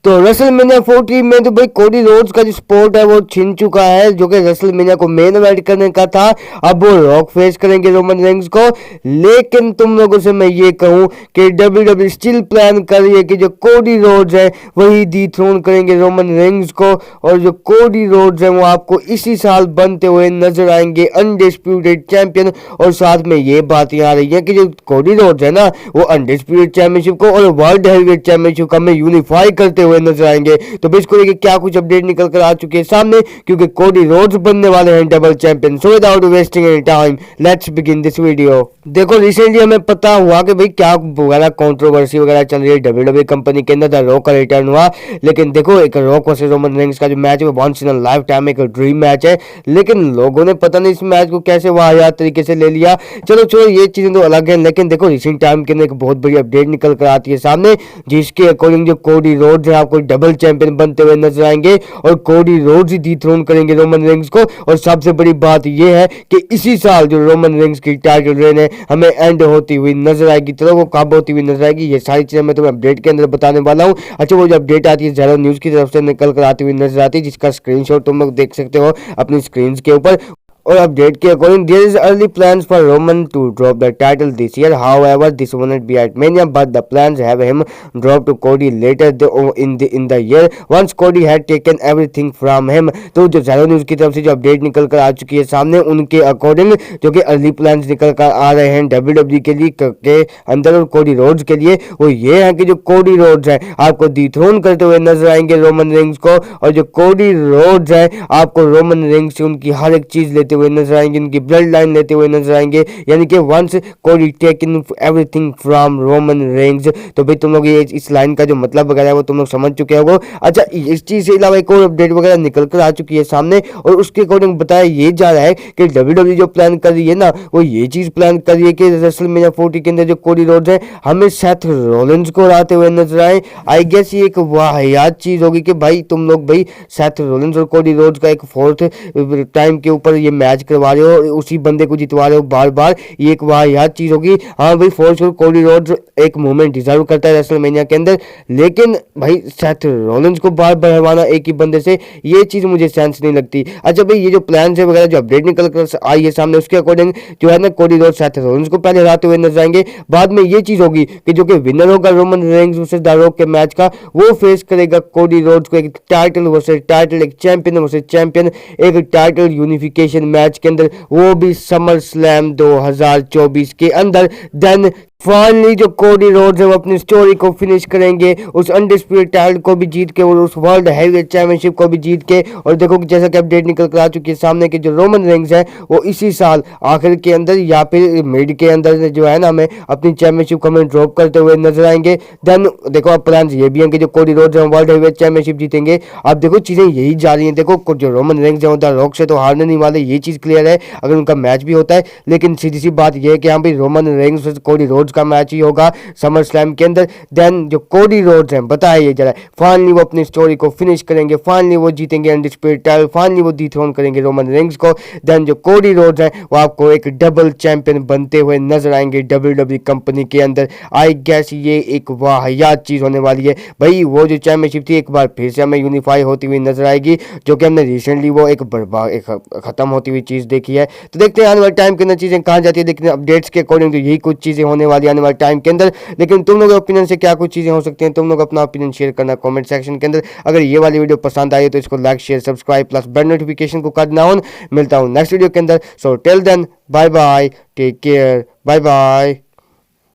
तो रेसलमेनिया 14 में तो भाई कोडी रोड्स का जो स्पॉट है वो छिन चुका है, जो कि रेसलमेनिया को मेन इवेंट करने का था। अब वो रॉक फेस करेंगे रोमन रेंग्स को। लेकिन तुम लोगों से मैं ये कहूं कि WWE स्टिल प्लान कर रही है कि जो कोडी रोड्स है वही डिथ्रोन करेंगे रोमन रेंग्स को, और जो कोडी रोड्स है वो आपको इसी साल बनते हुए नजर आएंगे अनडिस्प्यूटेड चैंपियन। और साथ में ये बात आ रही है कि जो कोडी रोड्स है ना वो अनडिस्प्यूटेड चैंपियनशिप को और वर्ल्ड हेवीवेट चैंपियनशिप का में यूनिफाई करते हुए नजर आएंगे। तो इसको लेके क्या कुछ अपडेट निकल कर आ चुके हैं सामने, क्योंकि कोडी रोड्स बनने वाले हैं double champion. So without wasting any time let's begin this video. देखो रिसेंटली हमें पता हुआ कि भाई क्या वगैरह कंट्रोवर्सी वगैरह चल रही है WWE कंपनी के अंदर। रॉक का रिटर्न हुआ, लेकिन देखो एक रॉक वर्सेस रोमन रेंग्स का जो मैच है once in a lifetime एक ड्रीम मैच है, लेकिन लोगों ने पता नहीं इस मैच को कैसे वाहियात तरीके से ले लिया। चलो छोड़ो ये चीजें तो अलग है, लेकिन देखो रिसेंट टाइम के अंदर एक बहुत बड़ी अपडेट निकल कर आती है सामने, जिसके अकॉर्डिंग जो कोडी रोड्स है आपको डबल चैंपियन बनते हुए नजर आएंगे और कोडी रोड्स ही डिथ्रोन करेंगे रोमन रेंग्स को। और सबसे बड़ी बात यह है कि इसी साल जो रोमन रेंग्स की टाइटल रेन है हमें एंड होती हुई नजर आएगी। चलो वो कब होती हुई नजर आएगी ये सारी चीजें मैं तुम्हें अपडेट के अंदर बताने वाला हूँ। अच्छा वो जो अपडेट आती है ज़ेरो न्यूज की तरफ से निकल कर आती हुई नजर आती है, जिसका स्क्रीनशॉट तुम लोग देख सकते हो अपनी स्क्रीन के ऊपर। और अपडेट के according there is early plans for Roman to drop the title this year, however this won't be at Mania but the plans have him drop to Cody later in the year once Cody had taken everything from him. तो जो ज़ेरो news की तरफ से जो update निकल कर आ चुकी है सामने, उनके अकॉर्डिंग जो कि अर्ली प्लान्स निकल कर आ रहे हैं WWE के लिए के अंदर और कोडी रोड्स के लिए, वो ये है कि जो कोडी रोड्स है आपको डिथ्रोन करते हुए नजर आएंगे रोमन रेंग्स को, और जो कोडी रोड्स है आपको रोमन रेंग्स से उनकी हर एक चीज लेते हुए नजर आएंगे, उनकी ब्लड लाइन लेते हुए नजर आएंगे, यानी कि वंस कोडी taken everything from Roman Reigns. तो भाई तुम लोग ये इस लाइन का जो मतलब वगैरह है वो तुम लोग समझ चुके हो। अच्छा इस चीज से अलावा एक और अपडेट वगैरह निकल कर आ चुकी है सामने, और उसके अकॉर्डिंग बताया ये जा रहा है कि WWE जो प्लान कर रही है ना वो ये चीज प्लान कर रही है कि रेसलमेनिया 40 के अंदर जो कोडी रोड्स है हमें सेथ रोलिंस को हराते हुए नजर आए। आई गेस ये एक वाहियात चीज होगी कि भाई तुम लोग भाई सेथ रोलिंस और कोडी रोड्स का एक फोर्थ टाइम के ऊपर ये मैच करवा रहे हो और उसी बंदे को जितवा रहे हो बार बार, ये एक वाहियात चीज होगी। हाँ भाई फोर्स और कोडी रोड्स एक मूवमेंट डिजर्व करता है रेसलमेनिया के अंदर, लेकिन भाई सेथ रोलिंस को बार बार हरवाना एक ही बंदे से, ये चीज मुझे सेंस नहीं लगती। अच्छा भाई ये जो प्लान है वगैरह जो अपडेट निकल कर आई है सामने, उसके अकॉर्डिंग जो है ना कोडी रोड्स सेथ रोलिंस को पहले हराते हुए नजर आएंगे। बाद में ये चीज होगी कि जो कि विनर होगा Roman Reigns versus the rock के मैच का, वो फेस करेगा कोडी रोड्स को एक टाइटल वर्सेस टाइटल, एक चैंपियन वर्सेस चैंपियन, एक टाइटल यूनिफिकेशन मैच के अंदर, वो भी समर स्लैम 2024 के अंदर। देन फाइनली जो कोडी रोड्स है वो अपनी स्टोरी को फिनिश करेंगे, उस अनडिस्प्यूटेड टाइटल को भी जीत के और उस वर्ल्ड हेवीवेट चैंपियनशिप को भी जीत के। और देखो जैसा कि अपडेट निकल कर आ चुकी है सामने कि जो रोमन रेंग्स है वो इसी साल आखिर के अंदर या फिर मिड के अंदर जो है ना हमें अपनी चैंपियनशिप को हमें ड्रॉप करते हुए नजर आएंगे। देन देखो अब प्लान ये भी है कि जो कोडी रोड्स है वर्ल्ड हेवीवेट चैंपियनशिप जीतेंगे। अब देखो चीजें यही जा रही है, देखो जो रोमन रेंग्स है द रॉक से तो हारने नहीं वाले, ये चीज क्लियर है अगर उनका मैच भी होता है। लेकिन सीधी सी बात यह है कि हाँ भाई Roman Reigns versus Cody Rhodes का मैच ही होगा समर स्लैम के अंदर। देन जो कोडी रोड्स हैं बताया ये जरा फाइनली वो अपनी स्टोरी को फिनिश करेंगे, फाइनली वो जीतेंगे अनडिस्प्यूटेड टाइटल, फाइनली वो डिथ्रोन करेंगे रोमन रेंग्स को। देन जो कोडी रोड्स हैं वो आपको एक डबल चैंपियन बनते हुए नजर आएंगे WWE कंपनी के अंदर। आई गेस ये एक वाहियात चीज होने वाली है भाई। वो जो चैंपियनशिप थी एक बार फिर से हमें यूनिफाई होती हुई नजर आएगी, जो कि हमने रिसेंटली वो एक खत्म होती हुई चीज देखी है। तो देखते हैं आने वाले टाइम के अंदर चीजें कहां जाती है, लेकिन अपडेट्स के अकॉर्डिंग तो यही कुछ चीजें होने वाली आने वाले टाइम के अंदर। लेकिन तुम लोगों के ओपिनियन से क्या कुछ चीजें हो सकती हैं, तुम लोग अपना ओपिनियन शेयर करना कमेंट सेक्शन के अंदर। अगर ये वाली वीडियो पसंद आई तो इसको like share subscribe plus bell notification को करना ऑन। मिलता हूं नेक्स्ट वीडियो के अंदर। So till then bye bye, take care, bye bye.